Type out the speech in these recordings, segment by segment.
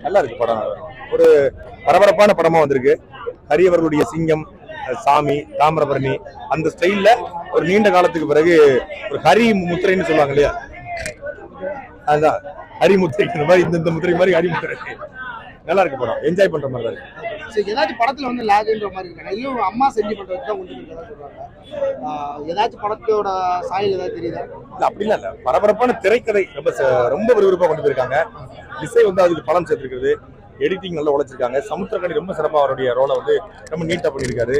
நல்லா இருக்கு படம். ஒரு பரபரப்பான படமா வந்திருக்கு. ஹரி அவர்களுடைய சிங்கம், சாமி, தாமிரபரணி அந்த ஸ்டைல்ல ஒரு நீண்ட காலத்துக்கு பிறகு ஒரு ஹரி முத்திரைன்னு சொல்லுவாங்க இல்லையா, அதுதான் ஹரி முத்திரை. இந்த மாதிரி இந்த முத்திரை மாதிரி ஹரி முத்திரை. நல்லா இருக்கு படம், என்ஜாய் பண்ற மாதிரி தான் இருக்கு. ஏதாச்சும் படத்துல வந்து லாக்ன்ற மாதிரி இருக்காங்க, ஐயோ அம்மா செஞ்சு பண்றது தான் கொஞ்சம் சொல்றாங்க. ஏதாச்சும் படத்தோட சாயல் ஏதாவது தெரியுதா? இல்ல அப்படிலாம் இல்ல, பரபரப்பான திரைக்கதை ரொம்ப விறுவிறுப்பா கொண்டு போயிருக்காங்க. இசை வந்து அதுக்கு பலம் சேர்த்திருக்கிறது. எடிட்டிங் நல்லா உழைச்சிருக்காங்க. சமுத்திரக்கனி ரொம்ப சிறப்பா அவருடைய ரோலை வந்து ரொம்ப நீட்டா பண்ணியிருக்காரு.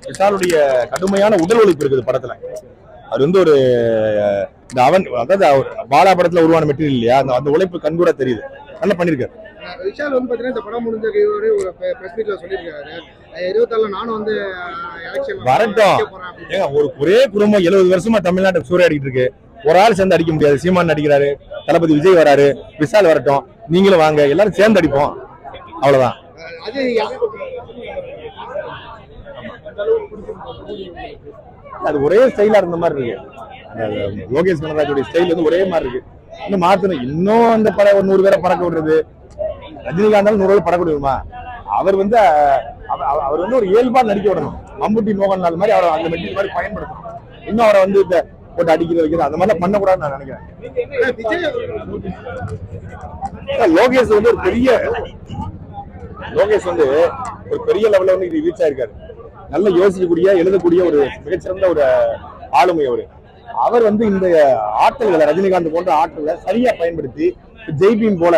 விஷாலுடைய கடுமையான உடல் உழைப்பு இருக்குது படத்துல. அது வந்து ஒரு இந்த அவன் அதாவது பாலா படத்துல உருவான மெட்டீரியல் இல்லையா, அந்த உழைப்பு கண்கூட தெரியுது. நல்லா பண்ணிருக்காரு. விஷால் வந்து பாத்தீங்கன்னா இந்த படம் முடிஞ்ச ஒரு பிரஸ் மீட்ல சொல்லியிருக்காரு, 27 நானும் வந்து எலெக்ஷன் வரட்டும். ஏங்க ஒரே குடும்பம் 70 வருஷமா தமிழ்நாட்டுக்கு சூறையாடிட்டு இருக்கு. ஒரு ஆள் சேர்ந்து அடிக்க முடியாது. சீமான் நடிக்கிறாரு, தளபதி விஜய் வராரு, விஷால் வரட்டும், நீங்களும் வாங்க, எல்லாரும் சேர்ந்து அடிப்போம், அவ்வளவுதான். அது ஒரே ஸ்டைலா இருந்த மாதிரி இருக்கு. லோகேஷ் கனகராஜோட ஸ்டைல் வந்து ஒரே மாதிரி இருக்கு. இன்னும் மாத்தணும். இன்னும் அந்த படம் 100 பேரை பறக்க விடுறது. ரஜினிகாந்தாலும் 100 பேர் பறக்க விடுமா? அவர் வந்து ஒரு இயல்பா நடிக்க விடணும். மம்புட்டி மோகன்லால் மாதிரி அவரை அந்த மெட்டீரியல் மாதிரி பயன்படுத்தணும். இன்னும் அவரை வந்து போட்டு அடிக்கிறது வைக்கிறது அந்த மாதிரிலாம் பண்ணக்கூடாதுன்னு நான் நினைக்கிறேன். லோகேஷ் வந்து ஒரு பெரிய லெவல்ல வந்து இது ரீச் ஆயிருக்காரு. நல்ல யோசிக்கக்கூடிய, எழுதக்கூடிய ஒரு மிகச்சிறந்த ஒரு ஆளுமை அவர் வந்து இந்த ஆற்றல்களை, ரஜினிகாந்த் போன்ற ஆற்றல்களை சரியா பயன்படுத்தி ஜெய்பீம் போல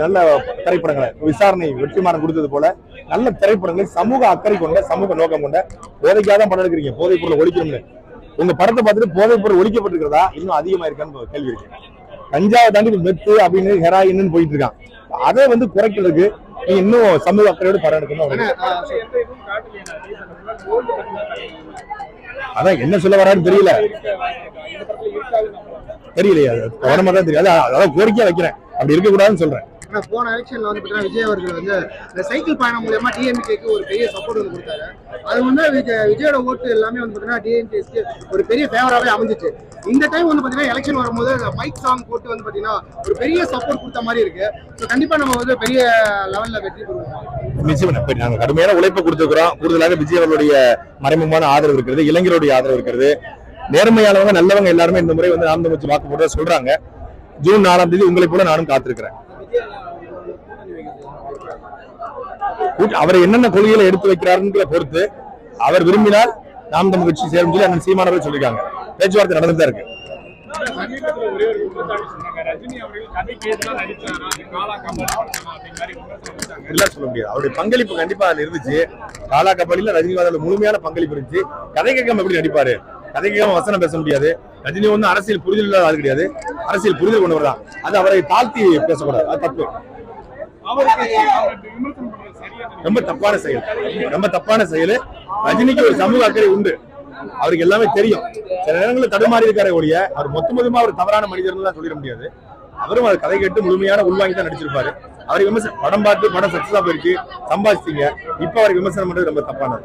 நல்ல திரைப்படங்களை, விசாரணை வெற்றிமாறன் கொடுத்தது போல நல்ல திரைப்படங்களை சமூக அக்கறை கொண்ட, சமூக நோக்கம் கொண்ட, போதைக்காக படம் எடுக்கிறீங்க, போதைப் பொருளை ஒழிக்கணும்னு. உங்க படத்தை பார்த்துட்டு போதைப் பொருள் ஒழிக்கப்பட்டிருக்கிறதா இன்னும் அதிகமா இருக்கான்னு கேள்வி இருக்கு. கஞ்சாவை தாண்டி மெத்து அப்படின்னு ஹெராயின்னு போயிட்டு இருக்கான். அதை வந்து குறைக்கிறதுக்கு நீங்க இன்னும் சமூக அக்கறையோடு படம் எடுக்கணும். அதான் என்ன சொல்ல வரான்னு தெரியலையா, கவனமா தான் தெரியாது. அதான் கோரிக்கையா வைக்கிறேன், அப்படி இருக்க கூடாதுன்னு சொல்றேன். போன எலெக்ஷன்ல வந்து விஜய் அவர்கள் வந்து இந்த சைக்கிள் பயணம் மூலமா டிஎம்கேக்கு ஒரு பெரிய சப்போர்ட் வந்து கொடுத்தாரு. அது வந்து விஜயோட ஓட்டு எல்லாமே வந்து பாத்தீங்கன்னா டிஎம்கேக்கு ஒரு பெரிய ஃபேவராகவே அமைஞ்சிச்சு. இந்த டைம் வந்து பாத்தீங்கன்னா எலெக்ஷன் வரும்போது மைக் சாங் போட்டு வந்து பாத்தீங்கன்னா ஒரு பெரிய சப்போர்ட் கொடுத்த மாதிரி இருக்கு. கண்டிப்பா நம்ம வந்து பெரிய லெவல்ல வெற்றி பெறுவோம். நிச்சயமா நாங்க கடுமையான உழைப்பு கொடுத்துருக்கிறோம். கூடுதலாக விஜய் அவர்களுடைய மறைமுகமான ஆதரவு இருக்கிறது, இளைஞருடைய ஆதரவு இருக்கிறது. நேர்மையானவங்க, நல்லவங்க எல்லாருமே இந்த முறை வந்து நாம் வச்சு வாக்கு போட்டு சொல்றாங்க. ஜூன் 4ஆம் தேதி உங்களை போல நானும் காத்திருக்கிறேன். அவரை என்னென்ன கொள்கைகளை எடுத்து வைக்கிறாருன்ற பொறுத்து அவர் விரும்பினால் நாம் தமிழ் கட்சி சேரும் சொல்லி அண்ணன் சீமானவர்கள் சொல்லியிருக்காங்க. பேச்சுவார்த்தை நடந்துதான் இருக்கு. சொல்ல முடியாது. அவருடைய பங்களிப்பு கண்டிப்பா அதுல இருந்துச்சு. காலா கபாலில ரஜினிகாந்த் முழுமையான பங்களிப்பு இருந்துச்சு. கதை கேட்காம எப்படி நடிப்பாரு? கதை கேட்காம வசனம் பேச முடியாது. ரஜினி வந்து அரசியல் புரிதல் இல்லாத ஆள் கிடையாது. அரசியல் புரிதல் கொண்டு வரலாம். அது அவரை தாழ்த்தி பேசக்கூடாது, அது தப்பு. ரொம்ப தப்பான செயல். ரஜினிக்கு ஒரு சமூக அக்கறை உண்டு, அவருக்கு எல்லாமே தெரியும். சில நேரங்களில் தடுமாறி இருக்காரே ஒழிய அவர் மொத்தமா ஒரு தவறான மனிதர்னு தான் சொல்லிட முடியாது. அவரும் அது கதை கேட்டு முழுமையான உள்வாங்கி தான் நடிச்சிருப்பாரு. அவரை விமர்சனம், படம் பார்த்து படம் சக்சஸா போயிருக்கு, சம்பாதிச்சிங்க, இப்ப அவருக்கு விமர்சனம் பண்றது ரொம்ப தப்பானது.